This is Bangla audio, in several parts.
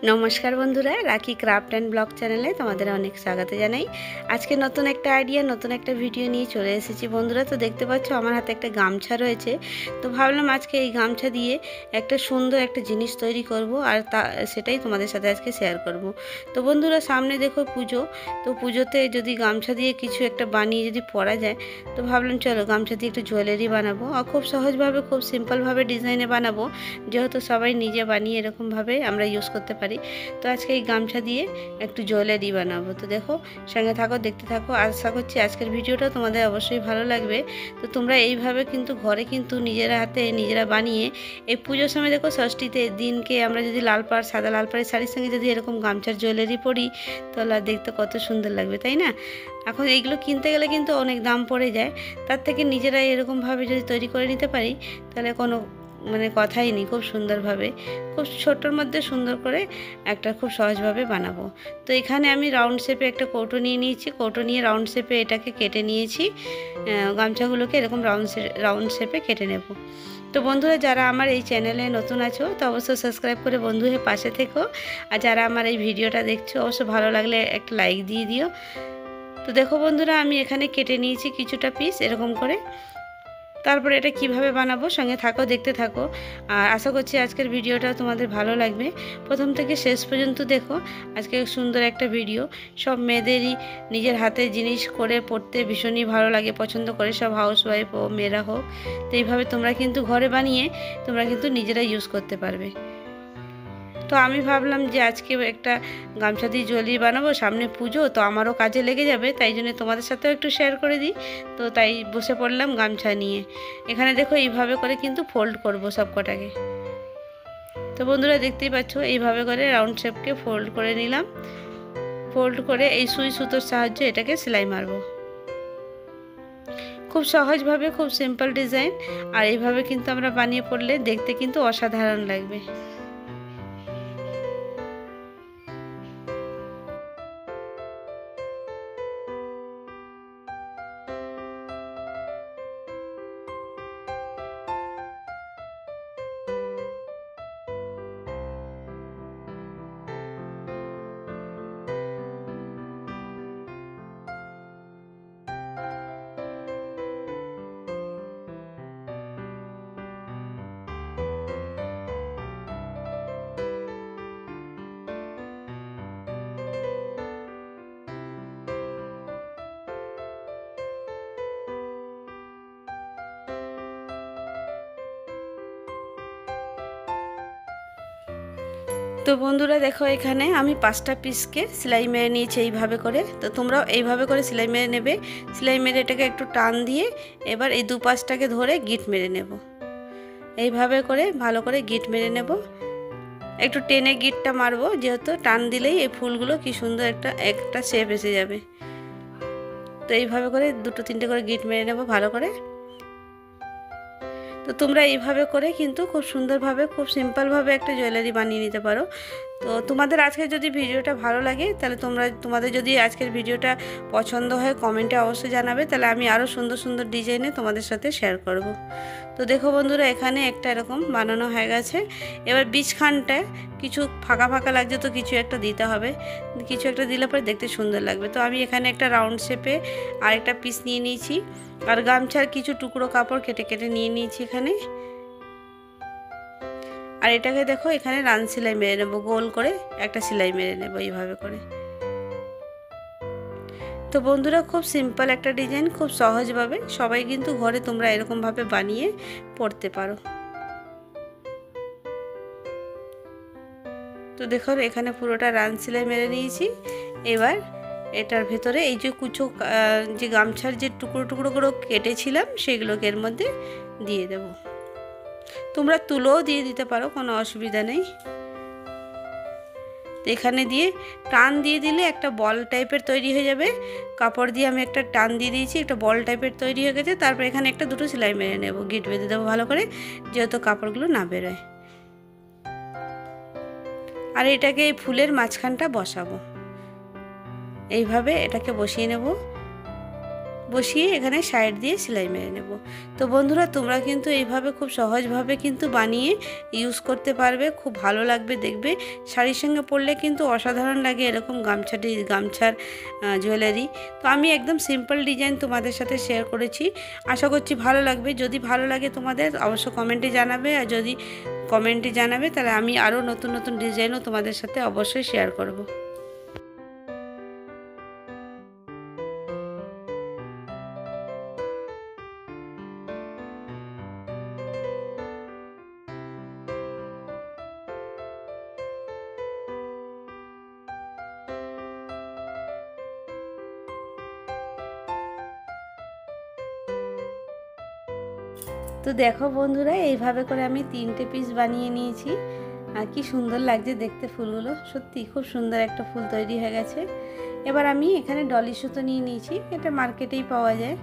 নমস্কার বন্ধুরা, রাখি ক্রাফট অ্যান্ড ব্লগ চ্যানেলে তোমাদের অনেক স্বাগত জানাই। আজকে নতুন একটা আইডিয়া, নতুন একটা ভিডিও নিয়ে চলে এসেছি বন্ধুরা। তো দেখতে পাচ্ছ আমার হাতে একটা গামছা রয়েছে। তো ভাবলাম আজকে এই গামছা দিয়ে একটা সুন্দর একটা জিনিস তৈরি করব, আর সেটাই তোমাদের সাথে আজকে শেয়ার করব। তো বন্ধুরা, সামনে দেখো পুজো। তো পুজোতে যদি গামছা দিয়ে কিছু একটা বানিয়ে যদি পরা যায়, তো ভাবলাম চলো গামছা দিয়ে একটু জুয়েলারি বানাবো, আর খুব সহজভাবে, খুব সিম্পলভাবে ডিজাইনে বানাবো, যেহেতু সবাই নিজে বানিয়ে এরকমভাবে আমরা ইউজ করতে পারি। তো আজকে এই গামছা দিয়ে একটু জুয়েলারি বানাবো। তো দেখো, সঙ্গে থাকো, দেখতে থাকো। আশা করছি আজকের ভিডিওটা তোমাদের অবশ্যই ভালো লাগবে। তো তোমরা এইভাবে কিন্তু ঘরে কিন্তু নিজেরা হাতে নিজেরা বানিয়ে এই পুজোর সময় দেখো, ষষ্ঠীতে দিনকে আমরা যদি লাল পাড়, সাদা লাল পাড়ের শাড়ির সঙ্গে যদি এরকম গামছার জুয়েলারি পরি, তাহলে দেখতে কত সুন্দর লাগবে, তাই না? এখন এইগুলো কিনতে গেলে কিন্তু অনেক দাম পড়ে যায়। তার থেকে নিজেরা এরকমভাবে যদি তৈরি করে নিতে পারি, তাহলে কোনো কথাই নেই। খুব সুন্দরভাবে, খুব ছোটোর মধ্যে সুন্দর করে একটা খুব সহজভাবে বানাবো। তো এখানে আমি রাউন্ড শেপে একটা কৌটো নিয়ে নিয়েছি। কৌটো নিয়ে রাউন্ড শেপে এটাকে কেটে নিয়েছি। গামছাগুলোকে এরকম রাউন্ড শেপে কেটে নেব। তো বন্ধুরা, যারা আমার এই চ্যানেলে নতুন আছো, তো অবশ্যই সাবস্ক্রাইব করে বন্ধু হয়ে পাশে থেকো। আর যারা আমার এই ভিডিওটা দেখছো, অবশ্যই ভালো লাগলে একটা লাইক দিয়ে দিও। তো দেখো বন্ধুরা, আমি এখানে কেটে নিয়েছি কিছুটা পিস এরকম করে। তারপরে এটা কিভাবে বানাবো, সঙ্গে থাকো, দেখতে থাকো। আর আশা করছি আজকের ভিডিওটা তোমাদের ভালো লাগবে। প্রথম থেকে শেষ পর্যন্ত দেখো। আজকে সুন্দর একটা ভিডিও। সব মেয়েদেরই নিজের হাতে জিনিস করে পড়তে ভীষণই ভালো লাগে, পছন্দ করে, সব হাউসওয়াইফ ও মেয়েরা হোক। তো এইভাবে তোমরা কিন্তু ঘরে বানিয়ে তোমরা কিন্তু নিজেরা ইউজ করতে পারবে। তো আমি ভাবলাম যে আজকে একটা গামছা দিয়ে জুয়েলারি বানাবো, সামনে পুজো, তো আমারও কাজে লেগে যাবে, তাই জন্য তোমাদের সাথেও একটু শেয়ার করে দিই। তো তাই বসে পড়লাম গামছা নিয়ে। এখানে দেখো এইভাবে করে কিন্তু ফোল্ড করব সব কটাকে। তো বন্ধুরা, দেখতেই পাচ্ছ এইভাবে করে রাউন্ড শেপকে ফোল্ড করে নিলাম। ফোল্ড করে এই সুই সুতোর সাহায্যে এটাকে সেলাই মারব। খুব সহজভাবে, খুব সিম্পল ডিজাইন। আর এইভাবে কিন্তু আমরা বানিয়ে পড়লে দেখতে কিন্তু অসাধারণ লাগবে। তো বন্ধুরা দেখো, এখানে আমি 5টা পিসকে সেলাই মেরে নিয়েছি এইভাবে করে। তো তোমরাও এইভাবে করে সেলাই মেরে নেবে। সেলাই মেরে এটাকে একটু টান দিয়ে এবার এই দুপাশটাকে ধরে গিট মেরে নেব। এইভাবে করে ভালো করে গিট মেরে নেব। একটু টেনে গিটটা মারবো, যেহেতু টান দিলেই এই ফুলগুলো কি সুন্দর একটা শেপ এসে যাবে। তো এইভাবে করে 2-3টে করে গিট মেরে নেব ভালো করে। তো তোমরা এইভাবে করে কিন্তু খুব সুন্দরভাবে, খুব সিম্পলভাবে একটা জুয়েলারি বানিয়ে নিতে পারো। তো তোমাদের আজকে যদি ভিডিওটা ভালো লাগে, তাহলে তোমাদের যদি আজকের ভিডিওটা পছন্দ হয়, কমেন্টে অবশ্যই জানাবে, তাহলে আমি আরও সুন্দর সুন্দর ডিজাইনে তোমাদের সাথে শেয়ার করব। তো দেখো বন্ধুরা, এখানে একটা এরকম বানানো হয়ে গেছে। এবার বীজখানটায় কিছু ফাঁকা ফাঁকা লাগছে, তো কিছু একটা দিতে হবে। কিছু একটা দিলে পরে দেখতে সুন্দর লাগবে। তো আমি এখানে একটা রাউন্ড শেপে আরেকটা পিস নিয়ে নিয়েছি, আর গামছার কিছু টুকরো কাপড় কেটে কেটে নিয়ে নিয়েছি এখানে। আর এটাকে দেখো, এখানে রান সেলাই মেরে নেবো, গোল করে একটা সেলাই মেরে নেবো এইভাবে করে। তো বন্ধুরা, খুব সিম্পল একটা ডিজাইন, খুব সহজভাবে সবাই কিন্তু ঘরে তোমরা এরকমভাবে বানিয়ে পড়তে পারো। তো দেখো, এখানে পুরোটা রান সেলাই মেরে নিয়েছি। এবার এটার ভেতরে এই যে যে গামছার যে টুকরো টুকরো করে কেটেছিলাম, সেগুলোকে এর মধ্যে দিয়ে দেব। তোমরা তুলোও দিয়ে দিতে পারো, কোনো অসুবিধা নেই। তো এখানে দিয়ে টান দিয়ে দিলে একটা বল টাইপের তৈরি হয়ে যাবে। কাপড় দিয়ে আমি একটা টান দিয়ে দিয়েছি, একটা বল টাইপের তৈরি হয়ে গেছে। তারপর এখানে একটা দুটো সেলাই মেরে নেব, গিট বেঁধে দেবো ভালো করে, যেহেতু কাপড়গুলো না বেরোয়। আর এটাকে এই ফুলের মাঝখানটা বসাবো, এইভাবে এটাকে বসিয়ে নেব। বসিয়ে এখানে সাইড দিয়ে সেলাই মেরে নেব। তো বন্ধুরা তোমরা কিন্তু এইভাবে খুব সহজভাবে কিন্তু বানিয়ে ইউজ করতে পারবে, খুব ভালো লাগবে দেখবে। শাড়ির সঙ্গে পরলে কিন্তু অসাধারণ লাগে এরকম গামছার জুয়েলারি। তো আমি একদম সিম্পল ডিজাইন তোমাদের সাথে শেয়ার করেছি, আশা করছি ভালো লাগবে। যদি ভালো লাগে তোমাদের অবশ্য কমেন্টে জানাবে, আর যদি কমেন্টে জানাবে তাহলে আমি আরও নতুন নতুন ডিজাইনও তোমাদের সাথে অবশ্যই শেয়ার করব। তো দেখো বন্ধুরা এইভাবে করে আমি 3টে পিস বানিয়ে নিয়েছি, আর কি সুন্দর লাগছে দেখতে ফুলগুলো, সত্যি খুব সুন্দর একটা ফুল তৈরি হয়ে গেছে। এবার আমি এখানে ডলি সুতো নিয়ে নিয়েছি, এটা মার্কেটেই পাওয়া যায়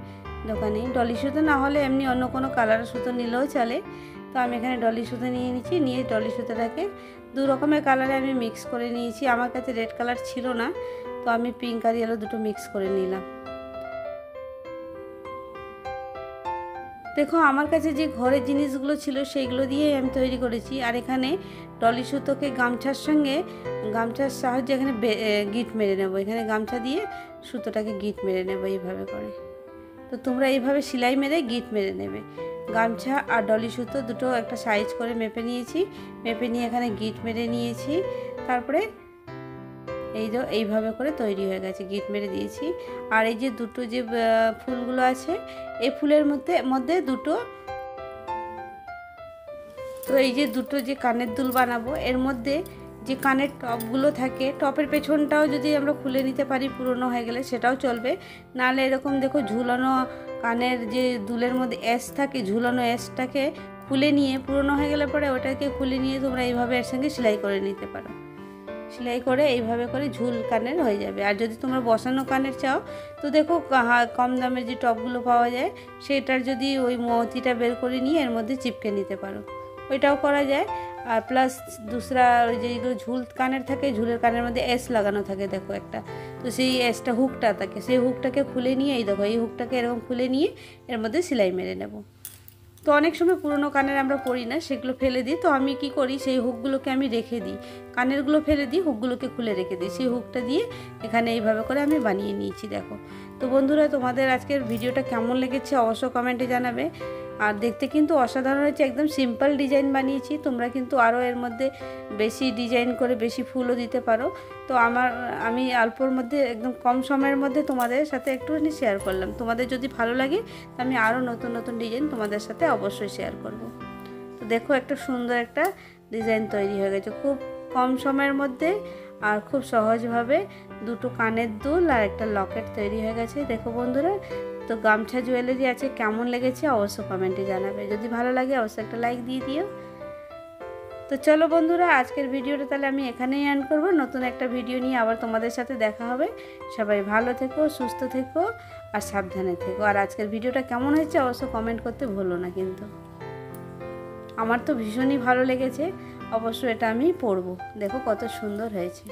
দোকানে। ডলি সুতো না হলে এমনি অন্য কোনো কালারের সুতো নিলেও চলে। তো আমি এখানে ডলি সুতো নিয়ে নিয়েছি, নিয়ে ডলি সুতোটাকে 2 রকমের কালারে আমি মিক্স করে নিয়েছি। আমার কাছে রেড কালার ছিল না, তো আমি পিঙ্ক আর ইয়েলো দুটো মিক্স করে নিলাম। দেখো আমার কাছে যে ঘরের জিনিসগুলো ছিল সেইগুলো দিয়ে আমি তৈরি করেছি। আর এখানে ডলি সুতোকে গামছার সঙ্গে, গামছার সাহায্যে এখানে গিট মেরে নেব। এখানে গামছা দিয়ে সুতোটাকে গিট মেরে নেব এইভাবে করে। তো তোমরা এইভাবে সেলাই মেরে গিট মেরে নেবে। গামছা আর ডলি সুতো দুটো একটা সাইজ করে মেপে নিয়েছি, মেপে নিয়ে এখানে গিট মেরে নিয়েছি। তারপরে এইভাবে করে তৈরি হয়ে গেছে, গিট মেরে দিয়েছি। আর এই যে দুটো যে ফুলগুলো আছে, এই ফুলের মধ্যে দুটো, তো এই যে দুটো যে কানের দুল বানাবো, এর মধ্যে যে কানের টপগুলো থাকে, টপের পেছনটাও যদি আমরা খুলে নিতে পারি পুরনো হয়ে গেলে সেটাও চলবে। নাহলে এরকম দেখো ঝুলানো কানের যে দুলের মধ্যে এস থাকে, ঝুলানো এসটাকে খুলে নিয়ে, পুরনো হয়ে গেলে পরে ওটাকে খুলে নিয়ে তোমরা এইভাবে এর সঙ্গে সেলাই করে নিতে পারো। সেলাই করে এইভাবে করে ঝুল কানের হয়ে যাবে। আর যদি তোমরা বসানো কানের চাও, তো দেখো কম দামের যে টপগুলো পাওয়া যায়, সেটার যদি ওই মতিটা বের করে নিয়ে এর মধ্যে চিপকে নিতে পারো, ওইটাও করা যায়। আর প্লাস দুসরা ওই যেগুলো ঝুল কানের থাকে, ঝুলের কানের মধ্যে এস লাগানো থাকে দেখো একটা, তো সেই এসটা হুকটা থাকে, সেই হুকটাকে খুলে নিয়ে এই দেখো এই হুকটাকে এরকম খুলে নিয়ে এর মধ্যে সেলাই মেরে নেব। তো অনেক সময় পুরনো কানের আমরা পরি না, সেগুলো ফেলে দিই। তো আমি কি করি, সেই হুকগুলোকে আমি রেখে দিই, কানেরগুলো ফেলে দিই, হুকগুলোকে খুলে রেখে দিই। সেই হুকটা দিয়ে এখানে এইভাবে করে আমি বানিয়ে নিয়েছি দেখো। তো বন্ধুরা তোমাদের আজকের ভিডিওটা কেমন লেগেছে অবশ্য কমেন্টে জানাবে। আর দেখতে কিন্তু অসাধারণ হয়েছে, একদম সিম্পল ডিজাইন বানিয়েছি। তোমরা কিন্তু আরও এর মধ্যে বেশি ডিজাইন করে বেশি ফুলও দিতে পারো। তো আমি অল্পর মধ্যে একদম কম সময়ের মধ্যে তোমাদের সাথে একটুখানি শেয়ার করলাম। তোমাদের যদি ভালো লাগে তো আমি আরও নতুন নতুন ডিজাইন তোমাদের সাথে অবশ্যই শেয়ার করব। তো দেখো একটা সুন্দর একটা ডিজাইন তৈরি হয়ে গেছে খুব কম সময়ের মধ্যে, আর খুব সহজভাবে দুটো কানের দুল আর একটা লকেট তৈরি হয়ে গেছে দেখো বন্ধুরা। তো গামছা জুয়েলারি আছে, কেমন লেগেছে অবশ্য কমেন্টে জানাবে। যদি ভালো লাগে অবশ্যই একটা লাইক দিয়ে দিও। তো চলো বন্ধুরা আজকের ভিডিওটা তাহলে আমি এখানেই এন্ড করব। নতুন একটা ভিডিও নিয়ে আবার তোমাদের সাথে দেখা হবে। সবাই ভালো থেকো, সুস্থ থেকো আর সাবধানে থেকো। আর আজকের ভিডিওটা কেমন হয়েছে অবশ্য কমেন্ট করতে ভুলো না কিন্তু। আমার তো ভীষণই ভালো লেগেছে, অবশ্য এটা আমি পরবো। দেখো কত সুন্দর হয়েছে।